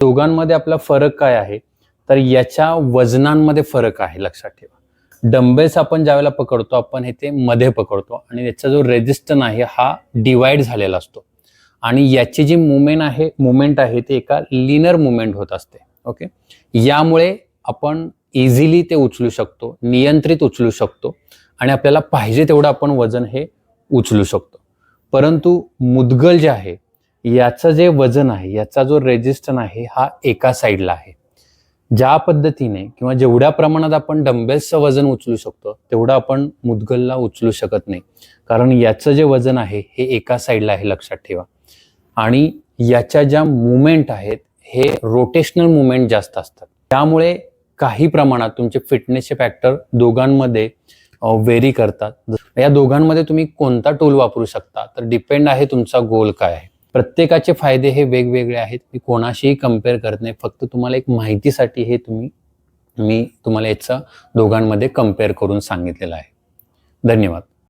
दोघांमध्ये आपला फरक काय आहे, तर याच्या वजनांमध्ये फरक आहे, लक्षात ठेवा. डंबेल्स आपण ज्यावेळेला पकडतो आपण हे ते मध्ये पकडतो आणि याचा जो रेजिस्टन्स आहे हा डिवाइड झालेला असतो आणि याची जी मुवमेंट आहे ते एका लिनियर मुवमेंट होत असते. ओके, यामुळे आपण इझिली ते उचलू शकतो, नियंत्रित उचलू शकतो आणि आपल्याला पाहिजे तेवढं आपण वजन हे उचलू शकतो. परंतु मुदगल जे आहे याचं जे वजन आहे, याचा जो रेजिस्टन्स आहे हा एका साईडला आहे. ज्या पद्धतीने किंवा जेवढ्या प्रमाणात आपण डंबेल्सचं वजन उचलू शकतो तेवढं आपण मुदगलला उचलू शकत नाही, कारण याचं जे वजन आहे हे एका साईडला आहे, लक्षात ठेवा. आणि याच्या ज्या मुवमेंट आहेत हे रोटेशनल मुवमेंट जास्त असतात. त्यामुळे काही प्रमाणात तुमचे फिटनेसचे फॅक्टर दोघांमध्ये व्हेरी करतात. या दोघांमध्ये तुम्ही कोणता टूल वापरू शकता तर डिपेंड आहे तुमचा गोल काय आहे. प्रत्येकाचे फायदे हे वेगवेगळे आहेत. मी कोणाशीही कम्पेअर करत नाही, फक्त तुम्हाला एक माहितीसाठी हे मी तुम्हाला याचं दोघांमध्ये कम्पेअर करून सांगितलेलं आहे. धन्यवाद.